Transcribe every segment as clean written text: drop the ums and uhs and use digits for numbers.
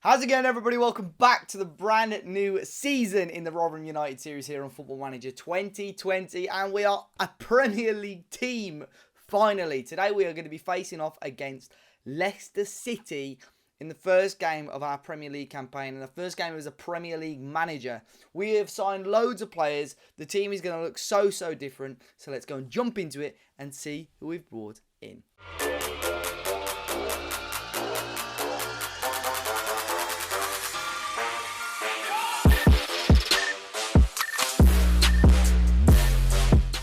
How's it going, everybody? Welcome back to the brand new season in the Rotherham United series here on Football Manager 2020, and we are a Premier League team, finally. Today we are going to be facing off against Leicester City in the first game of our Premier League campaign, and the first game as a Premier League manager. We have signed loads of players. The team is going to look so different, so let's go and jump into it and see who we've brought in.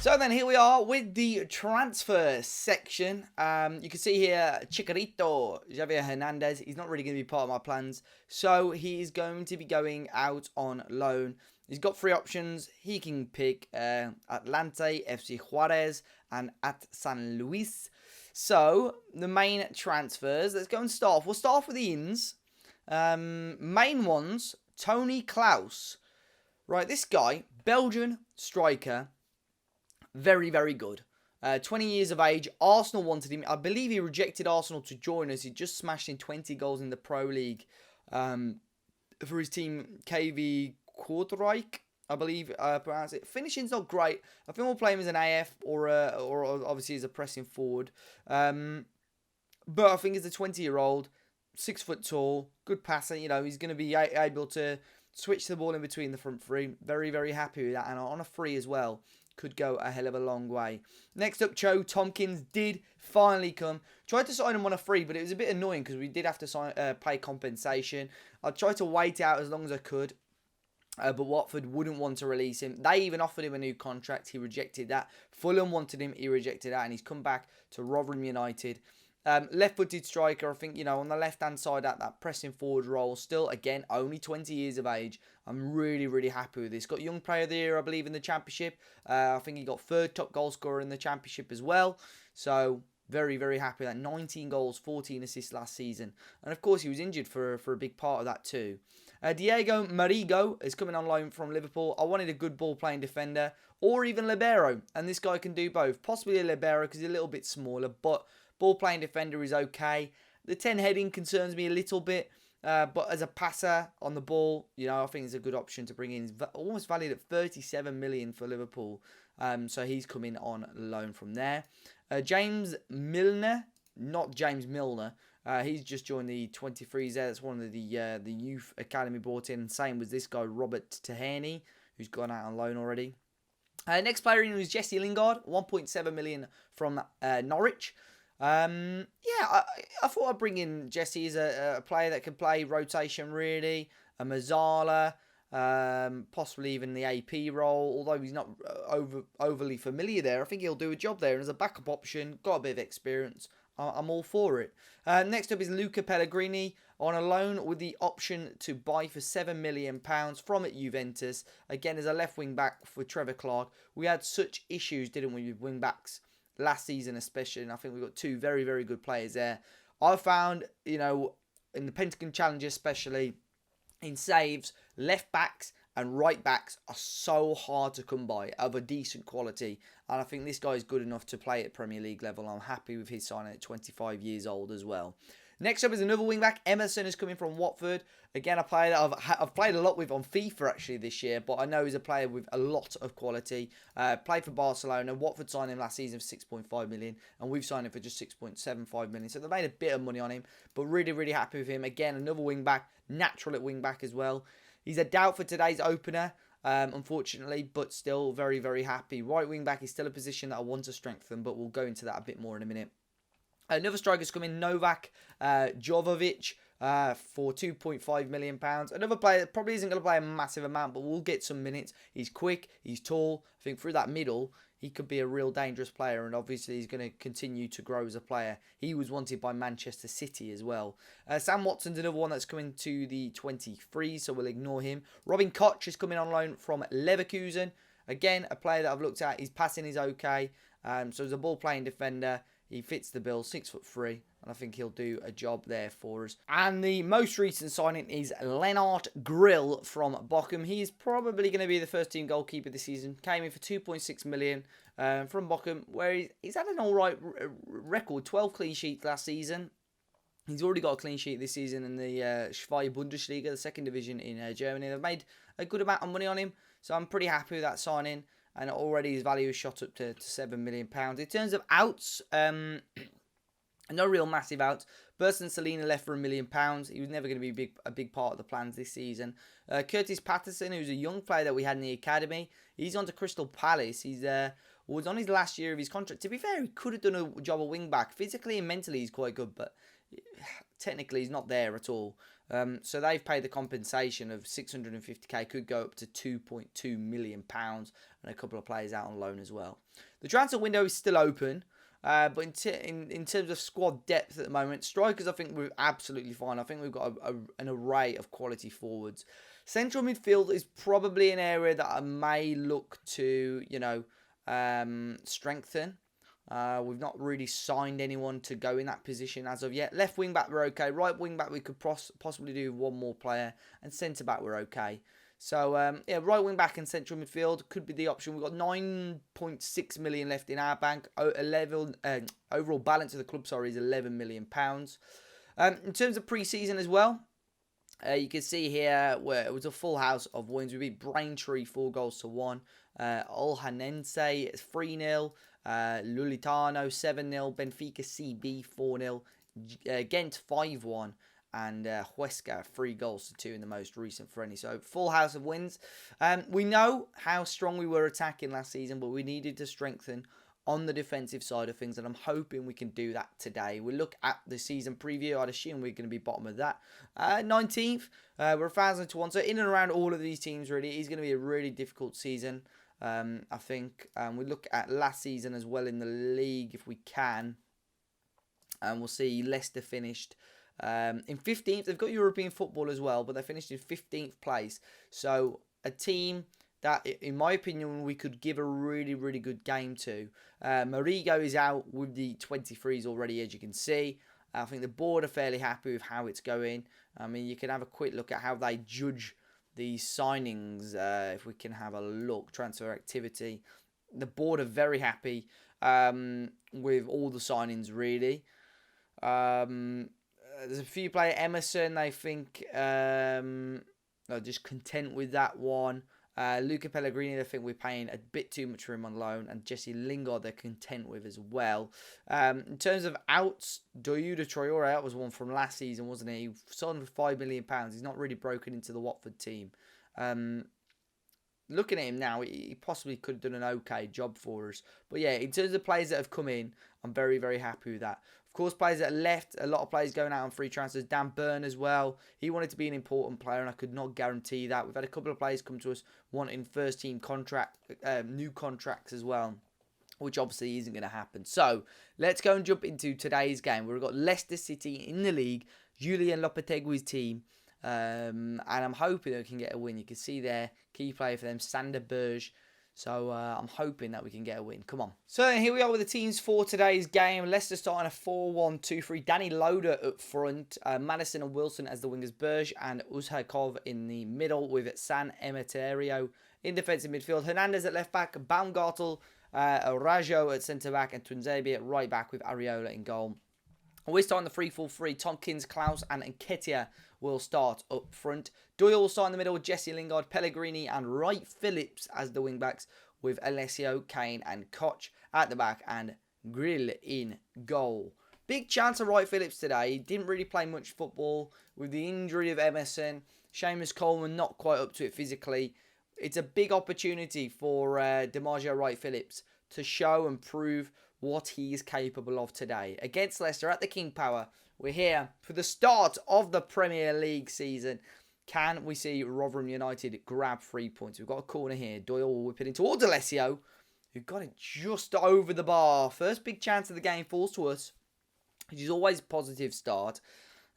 So then here we are with the transfer section. You can see here Chicharito, Javier Hernandez. He's not really going to be part of my plans. So he is going to be going out on loan. He's got three options. He can pick Atlante, FC Juarez, and at San Luis. So the main transfers. Let's go and start off. We'll start off with the ins. Main ones, Tony Klaus. Right, this guy, Belgian striker. Very good. 20 years of age. Arsenal wanted him. I believe he rejected Arsenal to join us. He just smashed in 20 goals in the Pro League for his team, KV Kortrijk, I believe pronounce it. Finishing's not great. I think we'll play him as an AF or obviously as a pressing forward. But I think as a 20-year-old, 6 foot tall, good passer. You know, he's going to be able to switch the ball in between the front three. Very happy with that. And on a free as well. Could go a hell of a long way. Next up, Joe Tompkins did finally come. Tried to sign him on a free, but it was a bit annoying because we did have to pay compensation. I tried to wait out as long as I could, but Watford wouldn't want to release him. They even offered him a new contract. He rejected that. Fulham wanted him. He rejected that, and he's come back to Rotherham United. Left-footed striker, I think, you know, on the left-hand side at that pressing forward role. Still, again, only 20 years of age. I'm really happy with this. Got Young Player of the Year, I believe, in the Championship. I think he got third top goal scorer in the Championship as well. So, very happy with that. 19 goals, 14 assists last season. And, of course, he was injured for a big part of that too. Diego Marigo is coming on loan from Liverpool. I wanted a good ball-playing defender or even libero. And this guy can do both. Possibly a libero because he's a little bit smaller, but ball-playing defender is okay. The 10 heading concerns me a little bit. But as a passer on the ball, you know, I think it's a good option to bring in. He's almost valued at 37 million for Liverpool. So he's coming on loan from there. James Milner, not James Milner. He's just joined the 23s there. That's one of the youth academy brought in. Same was this guy, Robert Tahani, who's gone out on loan already. Next player in was Jesse Lingard, 1.7 million from Norwich. I thought I'd bring in Jesse as a player that can play rotation really, a Mazzala, possibly even the AP role, although he's not overly familiar there. I think he'll do a job there, and as a backup option, got a bit of experience. I'm all for it. Next up is Luca Pellegrini on a loan with the option to buy for £7 million from at Juventus. Again, as a left wing back for Trevor Clark. We had such issues, didn't we, with wing backs last season especially, and I think we've got two very good players there. I found, you know, in the Pentagon Challenge especially, in saves, left backs and right backs are so hard to come by of a decent quality, and I think this guy is good enough to play at Premier League level. I'm happy with his signing at 25 years old as well. Next up is another wing-back. Emerson is coming from Watford. Again, a player that I've played a lot with on FIFA actually this year, but I know he's a player with a lot of quality. Played for Barcelona. Watford signed him last season for 6.5 million, and we've signed him for just 6.75 million. So they made a bit of money on him, but really happy with him. Again, another wing-back, natural at wing-back as well. He's a doubt for today's opener, unfortunately, but still very happy. Right wing-back is still a position that I want to strengthen, but we'll go into that a bit more in a minute. Another striker's come in, Novak Jovovic, for £2.5 million. Another player that probably isn't going to play a massive amount, but will get some minutes. He's quick, he's tall. I think through that middle, he could be a real dangerous player, and obviously he's going to continue to grow as a player. He was wanted by Manchester City as well. Sam Watson's another one that's coming to the 23, so we'll ignore him. Robin Koch is coming on loan from Leverkusen. Again, a player that I've looked at. His passing is okay. So as a ball-playing defender, he fits the bill, 6'3", and I think he'll do a job there for us. And the most recent signing is Lennart Grill from Bochum. He is probably going to be the first team goalkeeper this season. Came in for 2.6 million from Bochum, where he's had an alright record, 12 clean sheets last season. He's already got a clean sheet this season in the Zweite Bundesliga, the second division in Germany. They've made a good amount of money on him, so I'm pretty happy with that signing. And already his value is shot up to £7 million. In terms of outs, no real massive outs. Burson Salina left for £1 million. He was never going to be a big part of the plans this season. Curtis Patterson, who's a young player that we had in the academy, he's on to Crystal Palace. He's was on his last year of his contract. To be fair, he could have done a job of wing back. Physically and mentally, he's quite good, but technically he's not there at all. So they've paid the compensation of 650k, could go up to £2.2 million, and a couple of players out on loan as well. The transfer window is still open, but in terms of squad depth at the moment, strikers I think we're absolutely fine. I think we've got an array of quality forwards. Central midfield is probably an area that I may look to, strengthen. We've not really signed anyone to go in that position as of yet. Left wing back we're okay. Right wing back we could possibly do one more player, and centre back we're okay. So right wing back and central midfield could be the option. We've got 9.6 million left in our bank. Overall balance of the club, is £11 million. In terms of pre-season as well, you can see here where it was a full house of wins. We beat Braintree 4-1. Olhanense 3-0. Lulitano 7-0. Benfica CB 4-0. Ghent 5-1. And Huesca 3-2 in the most recent friendly. So full house of wins. We know how strong we were attacking last season, but we needed to strengthen on the defensive side of things, and I'm hoping we can do that today. We look at the season preview. I'd assume we're going to be bottom of that. 19th, we're 1,000 to 1. So in and around all of these teams, really, it's going to be a really difficult season, I think. We look at last season as well in the league, if we can. And we'll see Leicester finished in 15th. They've got European football as well, but they finished in 15th place. So a team that, in my opinion, we could give a really, really good game to. Marigo is out with the 23s already, as you can see. I think the board are fairly happy with how it's going. I mean, you can have a quick look at how they judge these signings. If we can have a look, transfer activity. The board are very happy with all the signings, really. There's a few players. Emerson, I think, are just content with that one. Luca Pellegrini, I think we're paying a bit too much for him on loan. And Jesse Lingard, they're content with as well. In terms of outs, Doyuda Traore, that was one from last season, wasn't he? He signed for £5 million. He's not really broken into the Watford team. Looking at him now, he possibly could have done an okay job for us. But yeah, in terms of players that have come in, I'm very, very happy with that. Of course, players that left, a lot of players going out on free transfers. Dan Burn as well. He wanted to be an important player, and I could not guarantee that. We've had a couple of players come to us wanting first-team new contracts as well, which obviously isn't going to happen. So, let's go and jump into today's game. We've got Leicester City in the league, Julian Lopetegui's team, and I'm hoping that we can get a win. You can see there, key player for them, Sander Berge. So I'm hoping that we can get a win. Come on. So here we are with the teams for today's game. Leicester starting a 4-1-2-3. Danny Loader up front. Madison and Wilson as the wingers. Berge and Uzhakov in the middle with San Emeterio in defensive midfield. Hernandez at left back. Baumgartel, Rajo at centre back. And Twinzabi at right back with Areola in goal. We're starting the 3-4-3. Tompkins, Klaus and Nketiah will start up front. Doyle will start in the middle with Jesse Lingard, Pellegrini and Wright Phillips as the wing-backs with Alessio, Kane and Koch at the back and Grill in goal. Big chance of Wright Phillips today. He didn't really play much football with the injury of Emerson. Seamus Coleman not quite up to it physically. It's a big opportunity for DiMaggio Wright Phillips to show and prove what he is capable of today. Against Leicester at the King Power, we're here for the start of the Premier League season. Can we see Rotherham United grab 3 points? We've got a corner here. Doyle will whip it in towards Alessio, who got it just over the bar. First big chance of the game falls to us, which is always a positive start.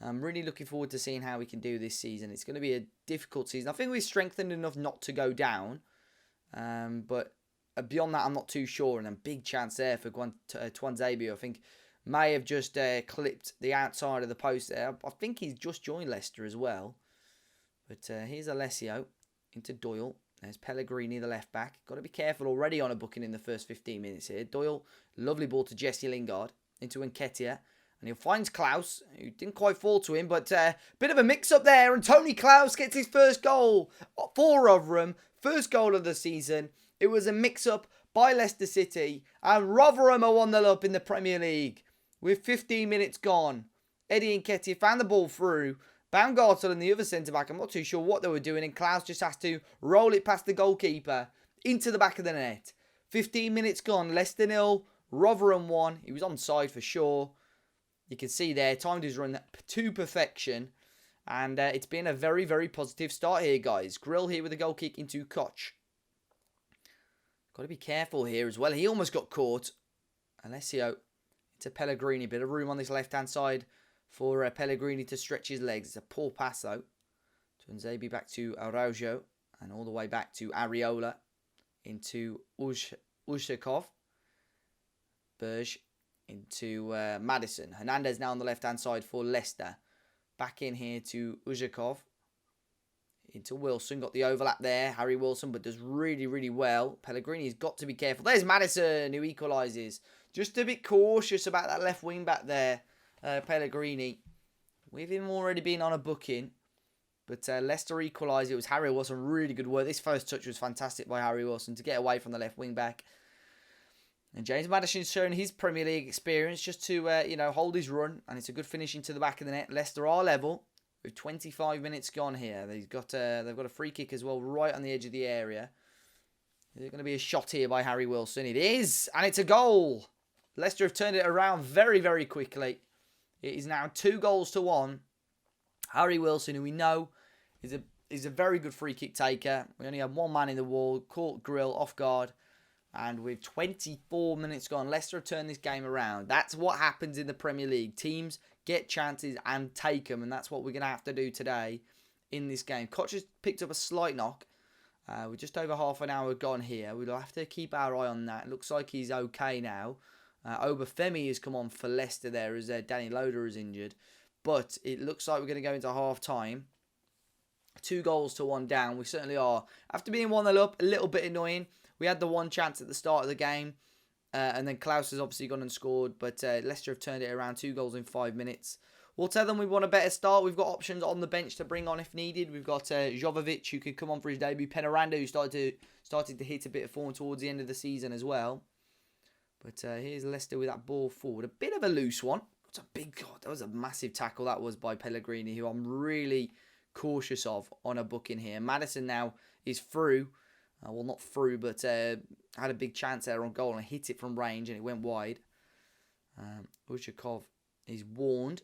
I'm really looking forward to seeing how we can do this season. It's going to be a difficult season. I think we're strengthened enough not to go down. But beyond that, I'm not too sure. And a big chance there for Twinzabi. I think may have just clipped the outside of the post there. I think he's just joined Leicester as well. But here's Alessio into Doyle. There's Pellegrini, the left back. Got to be careful already on a booking in the first 15 minutes here. Doyle, lovely ball to Jesse Lingard into Nketiah. And he finds Klaus, who didn't quite fall to him, but bit of a mix-up there. And Tony Klaus gets his first goal for Rotherham. First goal of the season. It was a mix-up by Leicester City. And Rotherham are 1-0 up in the Premier League with 15 minutes gone. Eddie Nketiah found the ball through. Baumgartel and the other centre-back, I'm not too sure what they were doing. And Klaus just has to roll it past the goalkeeper into the back of the net. 15 minutes gone. Leicester 0, Rotherham 1. He was onside for sure. You can see there, timed his run to perfection. And it's been a very, very positive start here, guys. Grill here with a goal kick into Koch. Got to be careful here as well. He almost got caught. Alessio to Pellegrini. Bit of room on this left-hand side for Pellegrini to stretch his legs. It's a poor pass, though. Tunzebi back to Araujo. And all the way back to Areola. Into Ushakov. Berge. Into Madison. Hernandez now on the left-hand side for Leicester. Back in here to Uzhakov. Into Wilson. Got the overlap there. Harry Wilson, but does really, really well. Pellegrini's got to be careful. There's Madison, who equalises. Just a bit cautious about that left wing back there, Pellegrini. With him already being on a booking. But Leicester equalised. It was Harry Wilson. Really good work. This first touch was fantastic by Harry Wilson to get away from the left wing back. And James Madison's shown his Premier League experience just to, hold his run. And it's a good finish into the back of the net. Leicester are level with 25 minutes gone here. They've got a free kick as well right on the edge of the area. Is it going to be a shot here by Harry Wilson? It is. And it's a goal. Leicester have turned it around very, very quickly. It is now 2-1. Harry Wilson, who we know is a very good free kick taker. We only had one man in the wall. Caught Grill off guard. And with 24 minutes gone, Leicester have turned this game around. That's what happens in the Premier League. Teams get chances and take them. And that's what we're going to have to do today in this game. Koch has picked up a slight knock. We're just over half an hour gone here. We'll have to keep our eye on that. It looks like he's okay now. Obafemi has come on for Leicester there as Danny Loader is injured. But it looks like we're going to go into half-time. 2-1 down. We certainly are. After being 1-0 up, a little bit annoying. We had the one chance at the start of the game. And then Klaus has obviously gone and scored. But Leicester have turned it around. 2 goals in 5 minutes. We'll tell them we want a better start. We've got options on the bench to bring on if needed. We've got Jovovic, who could come on for his debut. Penaranda, who started to hit a bit of form towards the end of the season as well. But here's Leicester with that ball forward. A bit of a loose one. It's a big God. That was a massive tackle that was by Pellegrini, who I'm really cautious of on a booking here. Madison now is through. Well, not through, but had a big chance there on goal and hit it from range and it went wide. Ushakov is warned.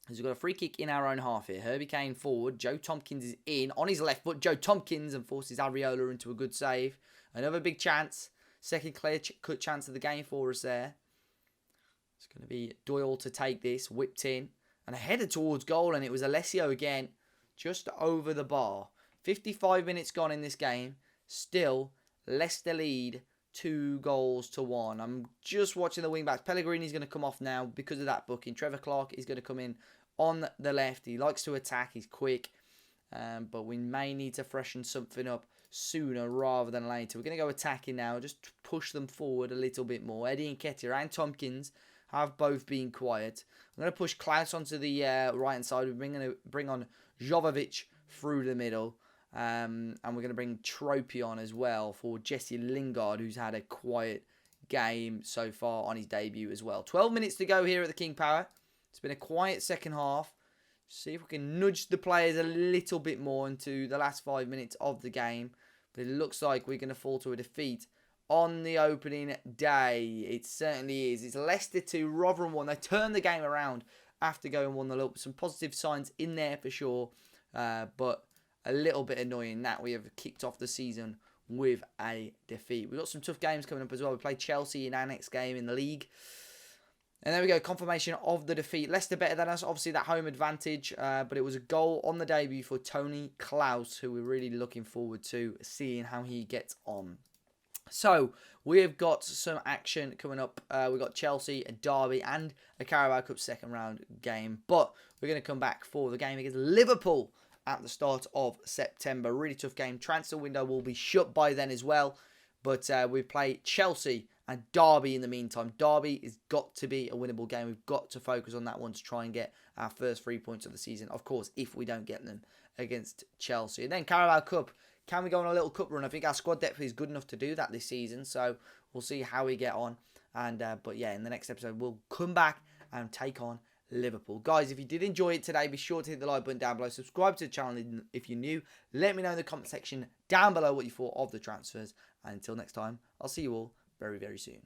We've got a free kick in our own half here. Herbie Kane forward. Joe Tompkins is in on his left foot. Joe Tompkins and forces Areola into a good save. Another big chance. Second clear cut chance of the game for us there. It's going to be Doyle to take this. Whipped in. And a header towards goal. And it was Alessio again. Just over the bar. 55 minutes gone in this game. Still, Leicester lead 2-1. I'm just watching the wing backs. Pellegrini's going to come off now because of that booking. Trevor Clark is going to come in on the left. He likes to attack. He's quick. But we may need to freshen something up sooner rather than later. We're going to go attacking now. Just push them forward a little bit more. Eddie Nketiah and Tompkins have both been quiet. I'm going to push Klaus onto the right-hand side. We're going to bring on Jovovic through the middle. And we're going to bring Tropy on as well for Jesse Lingard, who's had a quiet game so far on his debut as well. 12 minutes to go here at the King Power. It's been a quiet second half. See if we can nudge the players a little bit more into the last 5 minutes of the game. But it looks like we're going to fall to a defeat on the opening day. It certainly is. It's Leicester 2, Rotherham 1. They turned the game around after going 1-0 up. Some positive signs in there for sure. But a little bit annoying that we have kicked off the season with a defeat. We've got some tough games coming up as well. We play Chelsea in our next game in the league. And there we go, confirmation of the defeat. Leicester better than us, obviously that home advantage. But it was a goal on the debut for Tony Klaus, who we're really looking forward to seeing how he gets on. So, we have got some action coming up. We've got Chelsea, a derby, and a Carabao Cup second round game. But we're going to come back for the game against Liverpool at the start of September. Really tough game. Transfer window will be shut by then as well. But we play Chelsea and Derby in the meantime. Derby has got to be a winnable game. We've got to focus on that one to try and get our first 3 points of the season. Of course, if we don't get them against Chelsea. And then Carabao Cup. Can we go on a little cup run? I think our squad depth is good enough to do that this season. So we'll see how we get on. And but yeah, in the next episode, we'll come back and take on Liverpool. Guys, if you did enjoy it today, be sure to hit the like button down below. Subscribe to the channel if you're new. Let me know in the comment section down below what you thought of the transfers. And until next time, I'll see you all very, very soon.